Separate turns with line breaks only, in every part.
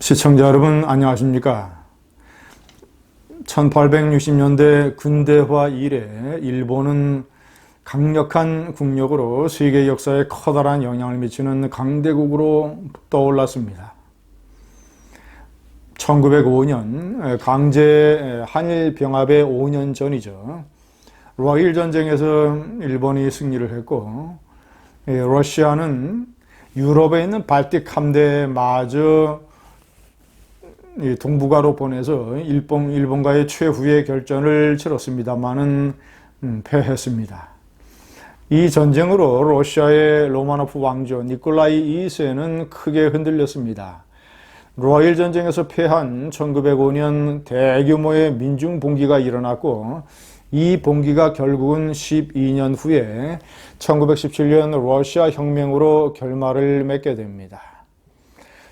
시청자 여러분 안녕하십니까? 1860년대 근대화 이래 일본은 강력한 국력으로 세계 역사에 커다란 영향을 미치는 강대국으로 떠올랐습니다. 1905년 강제 한일 병합의 5년 전이죠. 러일 전쟁에서 일본이 승리를 했고 러시아는 유럽에 있는 발틱 함대마저 동북아로 보내서 일본과의 최후의 결전을 치렀습니다마는 패했습니다. 이 전쟁으로 러시아의 로마노프 왕조 니콜라이 2세는 크게 흔들렸습니다. 러일 전쟁에서 패한 1905년 대규모의 민중 봉기가 일어났고 이 봉기가 결국은 12년 후에 1917년 러시아 혁명으로 결말을 맺게 됩니다.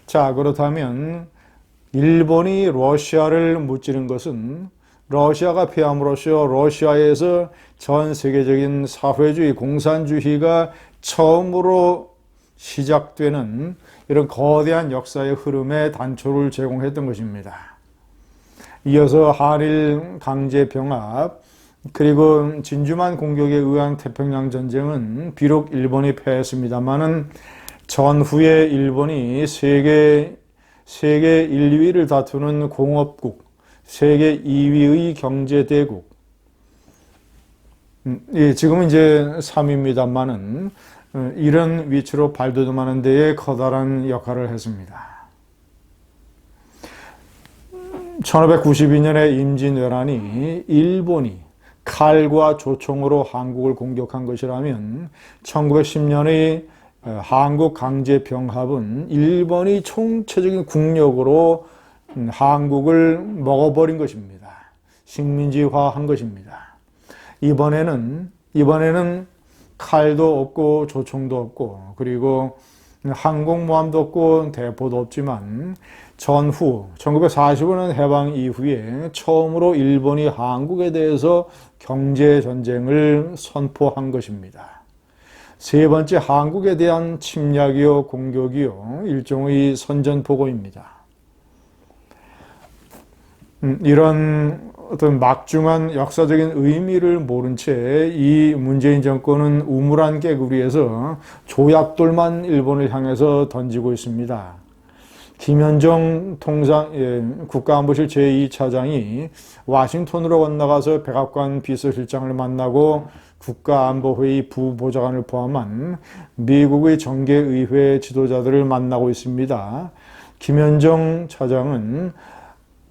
자, 그렇다면 일본이 러시아를 무찌른 것은 러시아가 패함으로써 러시아에서 전 세계적인 사회주의, 공산주의가 처음으로 시작되는 이런 거대한 역사의 흐름에 단초를 제공했던 것입니다. 이어서 한일 강제 병합, 그리고 진주만 공격에 의한 태평양 전쟁은 비록 일본이 패했습니다마는 전후에 일본이 세계 1, 2위를 다투는 공업국, 세계 2위의 경제대국, 지금은 이제 3위입니다만은 이런 위치로 발돋움하는 데에 커다란 역할을 했습니다. 1592년에 임진왜란이 일본이 칼과 조총으로 한국을 공격한 것이라면 1910년의 한국 강제 병합은 일본이 총체적인 국력으로 한국을 먹어버린 것입니다. 식민지화한 것입니다. 이번에는 칼도 없고 조총도 없고 그리고 항공모함도 없고 대포도 없지만 전후 1945년 해방 이후에 처음으로 일본이 한국에 대해서 경제전쟁을 선포한 것입니다. 세 번째, 한국에 대한 침략이요 공격이요 일종의 선전포고입니다. 이런 어떤 막중한 역사적인 의미를 모른 채 이 문재인 정권은 우물안 깨구리에서 조약돌만 일본을 향해서 던지고 있습니다. 김현정 국가안보실 제2차장이 와싱턴으로 건너가서 백악관 비서실장을 만나고 국가안보회의 부보좌관을 포함한 미국의 정계의회 지도자들을 만나고 있습니다. 김현정 차장은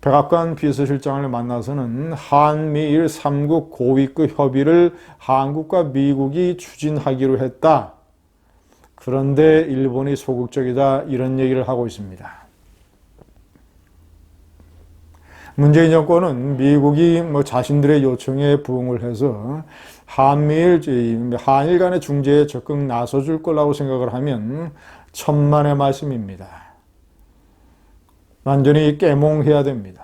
백악관 비서실장을 만나서는 한미일 3국 고위급 협의를 한국과 미국이 추진하기로 했다. 그런데 일본이 소극적이다, 이런 얘기를 하고 있습니다. 문재인 정권은 미국이 자신들의 요청에 부응을 해서 한일 간의 중재에 적극 나서줄 거라고 생각을 하면 천만의 말씀입니다. 완전히 깨몽해야 됩니다.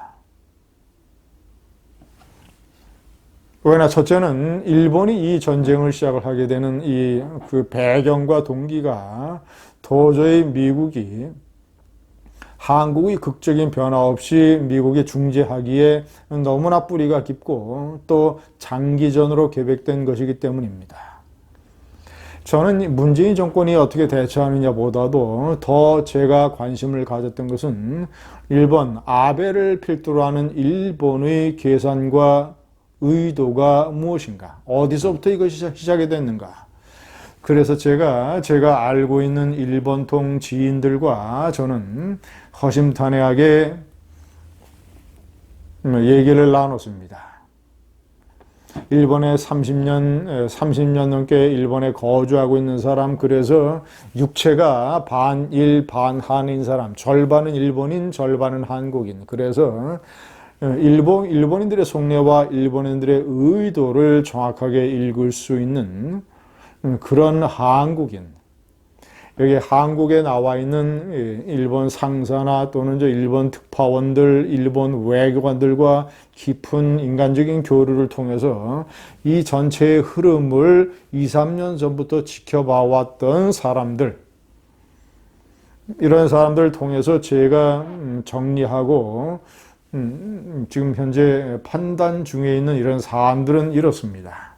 왜냐, 첫째는 일본이 이 전쟁을 시작을 하게 되는 그 배경과 동기가 도저히 미국이 한국의 극적인 변화 없이 미국에 중재하기에 너무나 뿌리가 깊고 또 장기전으로 계획된 것이기 때문입니다. 저는 문재인 정권이 어떻게 대처하느냐보다도 더 제가 관심을 가졌던 것은 일본 아베를 필두로 하는 일본의 계산과 의도가 무엇인가, 어디서부터 이것이 시작이 됐는가. 그래서 제가 알고 있는 일본통 지인들과 저는 허심탄회하게 얘기를 나눴습니다. 일본에 30년 넘게 일본에 거주하고 있는 사람, 그래서 육체가 반일 반한인 사람, 절반은 일본인, 절반은 한국인. 그래서 일본인들의 속내와 일본인들의 의도를 정확하게 읽을 수 있는 그런 한국인, 여기 한국에 나와 있는 일본 상사나 또는 일본 특파원들, 일본 외교관들과 깊은 인간적인 교류를 통해서 이 전체의 흐름을 2, 3년 전부터 지켜봐 왔던 사람들, 이런 사람들을 통해서 제가 정리하고 지금 현재 판단 중에 있는 이런 사안들은 이렇습니다.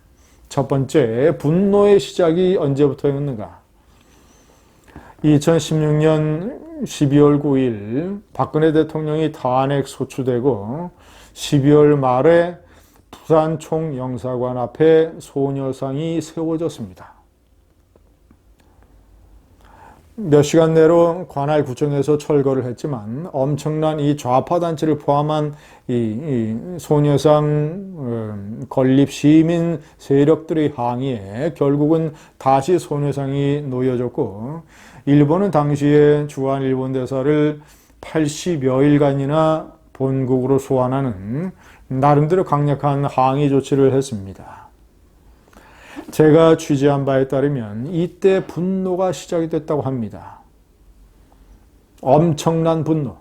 첫 번째, 분노의 시작이 언제부터였는가? 2016년 12월 9일 박근혜 대통령이 탄핵 소추되고 12월 말에 부산 총영사관 앞에 소녀상이 세워졌습니다. 몇 시간 내로 관할 구청에서 철거를 했지만 엄청난 이 좌파 단체를 포함한 이 소녀상 건립 시민 세력들의 항의에 결국은 다시 소녀상이 놓여졌고, 일본은 당시에 주한 일본 대사를 80여일간이나 본국으로 소환하는 나름대로 강력한 항의 조치를 했습니다. 제가 취재한 바에 따르면 이때 분노가 시작이 됐다고 합니다. 엄청난 분노.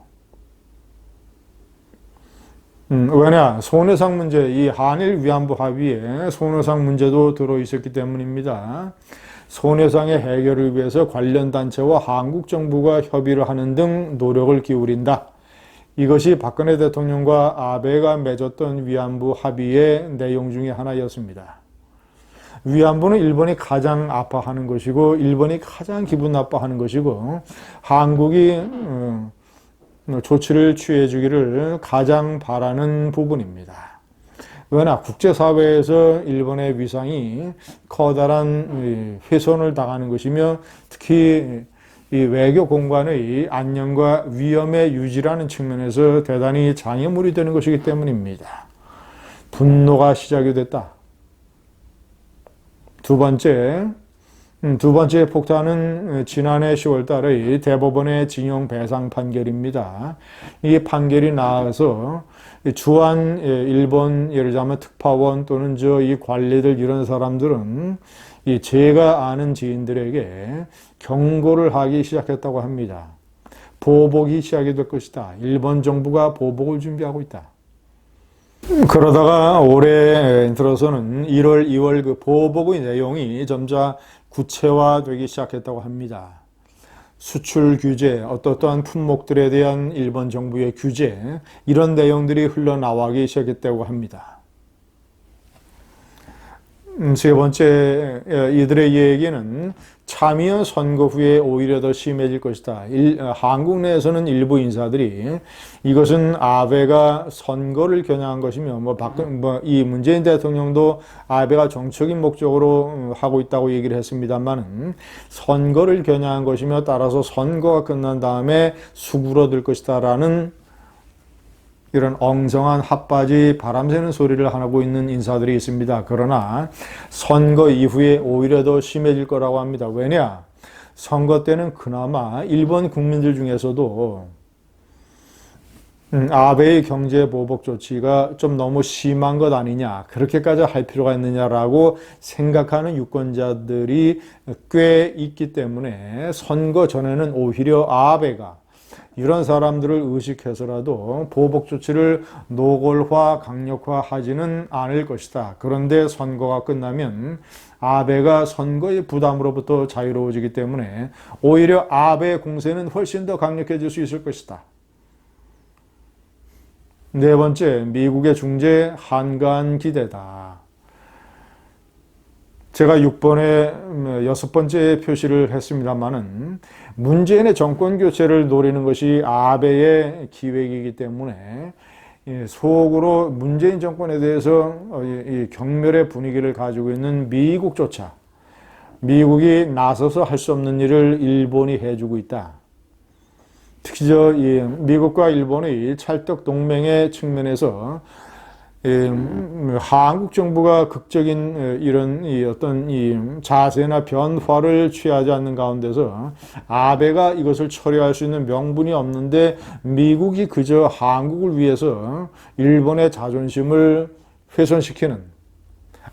왜냐? 소녀상 문제, 이 한일 위안부 합의에 소녀상 문제도 들어있었기 때문입니다. 소녀상의 해결을 위해서 관련 단체와 한국 정부가 협의를 하는 등 노력을 기울인다. 이것이 박근혜 대통령과 아베가 맺었던 위안부 합의의 내용 중에 하나였습니다. 위안부는 일본이 가장 아파하는 것이고 일본이 가장 기분 나빠하는 것이고 한국이 조치를 취해 주기를 가장 바라는 부분입니다. 그러나 국제사회에서 일본의 위상이 커다란 훼손을 당하는 것이며 특히 이 외교 공간의 안녕과 위험의 유지라는 측면에서 대단히 장애물이 되는 것이기 때문입니다. 분노가 시작이 됐다. 두 번째 폭탄은 지난해 10월 달의 대법원의 징용 배상 판결입니다. 이 판결이 나와서 주한 일본 예를 들자면 특파원 또는 이 관리들 이런 사람들은 이 제가 아는 지인들에게 경고를 하기 시작했다고 합니다. 보복이 시작이 될 것이다. 일본 정부가 보복을 준비하고 있다. 그러다가 올해 들어서는 1월, 2월 그 보복의 내용이 점차 구체화되기 시작했다고 합니다. 수출 규제, 어떠한 품목들에 대한 일본 정부의 규제, 이런 내용들이 흘러나오기 시작했다고 합니다. 세 번째, 이들의 얘기는 참의원 선거 후에 오히려 더 심해질 것이다. 한국 내에서는 일부 인사들이 이것은 아베가 선거를 겨냥한 것이며, 이 문재인 대통령도 아베가 정치적인 목적으로 하고 있다고 얘기를 했습니다만은 선거를 겨냥한 것이며 따라서 선거가 끝난 다음에 수그러들 것이다라는 이런 엉성한 핫바지 바람새는 소리를 하고 있는 인사들이 있습니다. 그러나 선거 이후에 오히려 더 심해질 거라고 합니다. 왜냐? 선거 때는 그나마 일본 국민들 중에서도 아베의 경제 보복 조치가 좀 너무 심한 것 아니냐, 그렇게까지 할 필요가 있느냐라고 생각하는 유권자들이 꽤 있기 때문에 선거 전에는 오히려 아베가 이런 사람들을 의식해서라도 보복 조치를 노골화, 강력화하지는 않을 것이다. 그런데 선거가 끝나면 아베가 선거의 부담으로부터 자유로워지기 때문에 오히려 아베의 공세는 훨씬 더 강력해질 수 있을 것이다. 네 번째, 미국의 중재 한간 기대다. 제가 6번에 6번째 표시를 했습니다만은 문재인의 정권 교체를 노리는 것이 아베의 기획이기 때문에 속으로 문재인 정권에 대해서 경멸의 분위기를 가지고 있는 미국조차 미국이 나서서 할 수 없는 일을 일본이 해주고 있다. 특히 미국과 일본의 찰떡 동맹의 측면에서 한국 정부가 극적인 이런 어떤 자세나 변화를 취하지 않는 가운데서 아베가 이것을 처리할 수 있는 명분이 없는데 미국이 그저 한국을 위해서 일본의 자존심을 훼손시키는,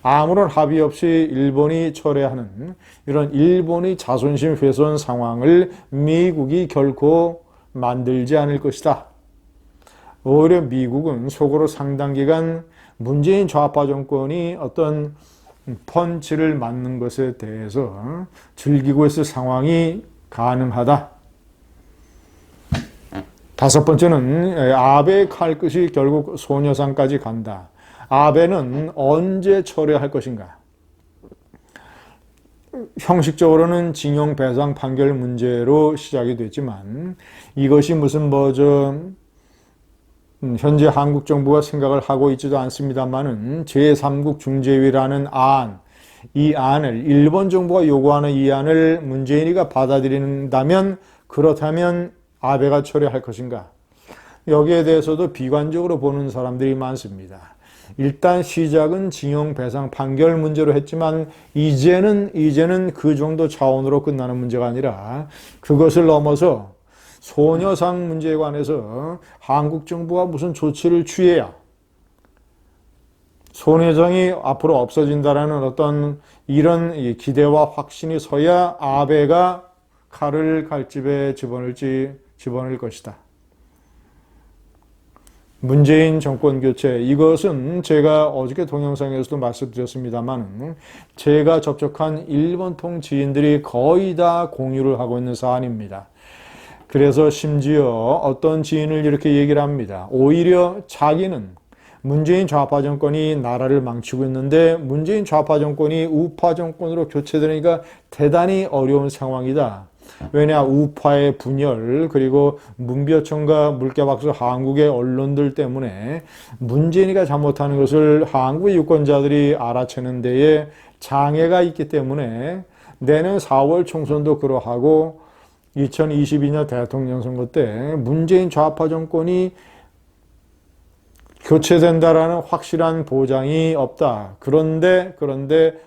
아무런 합의 없이 일본이 철회하는 이런 일본의 자존심 훼손 상황을 미국이 결코 만들지 않을 것이다. 오히려 미국은 속으로 상당 기간 문재인 좌파 정권이 어떤 펀치를 맞는 것에 대해서 즐기고 있을 상황이 가능하다. 다섯 번째는 아베의 칼끝이 결국 소녀상까지 간다. 아베는 언제 철회할 것인가? 형식적으로는 징용 배상 판결 문제로 시작이 됐지만 이것이 무슨 현재 한국 정부가 생각을 하고 있지도 않습니다만은 제3국 중재위라는 이 안을 일본 정부가 요구하는 이 안을 문재인이가 받아들인다면 그렇다면 아베가 철회할 것인가? 여기에 대해서도 비관적으로 보는 사람들이 많습니다. 일단 시작은 징용 배상 판결 문제로 했지만 이제는 그 정도 차원으로 끝나는 문제가 아니라 그것을 넘어서 소녀상 문제에 관해서 한국 정부가 무슨 조치를 취해야 소녀상이 앞으로 없어진다라는 어떤 이런 기대와 확신이 서야 아베가 칼을 칼집에 집어넣을 것이다. 문재인 정권 교체, 이것은 제가 어저께 동영상에서도 말씀드렸습니다만 제가 접촉한 일본통 지인들이 거의 다 공유를 하고 있는 사안입니다. 그래서 심지어 어떤 지인을 이렇게 얘기를 합니다. 오히려 자기는 문재인 좌파 정권이 나라를 망치고 있는데 문재인 좌파 정권이 우파 정권으로 교체되니까 대단히 어려운 상황이다. 왜냐, 우파의 분열 그리고 문벼청과 물개박수 한국의 언론들 때문에 문재인이가 잘못하는 것을 한국의 유권자들이 알아채는 데에 장애가 있기 때문에 내년 4월 총선도 그러하고 2022년 대통령 선거 때 문재인 좌파 정권이 교체된다라는 확실한 보장이 없다. 그런데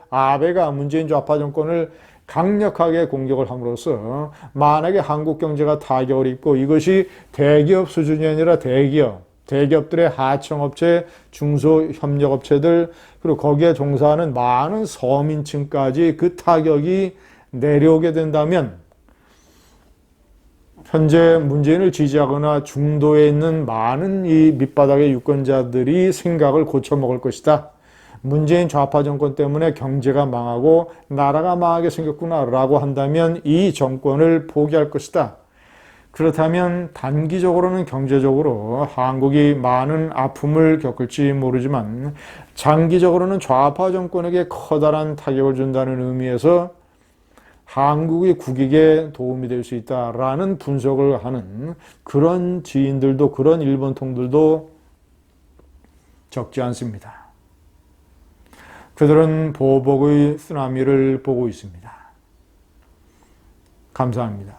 아베가 문재인 좌파 정권을 강력하게 공격을 함으로써 만약에 한국 경제가 타격을 입고 이것이 대기업 수준이 아니라 대기업들의 하청업체, 중소협력업체들 그리고 거기에 종사하는 많은 서민층까지 그 타격이 내려오게 된다면 현재 문재인을 지지하거나 중도에 있는 많은 이 밑바닥의 유권자들이 생각을 고쳐먹을 것이다. 문재인 좌파 정권 때문에 경제가 망하고 나라가 망하게 생겼구나라고 한다면 이 정권을 포기할 것이다. 그렇다면 단기적으로는 경제적으로 한국이 많은 아픔을 겪을지 모르지만 장기적으로는 좌파 정권에게 커다란 타격을 준다는 의미에서 한국의 국익에 도움이 될 수 있다라는 분석을 하는 그런 지인들도 그런 일본통들도 적지 않습니다. 그들은 보복의 쓰나미를 보고 있습니다. 감사합니다.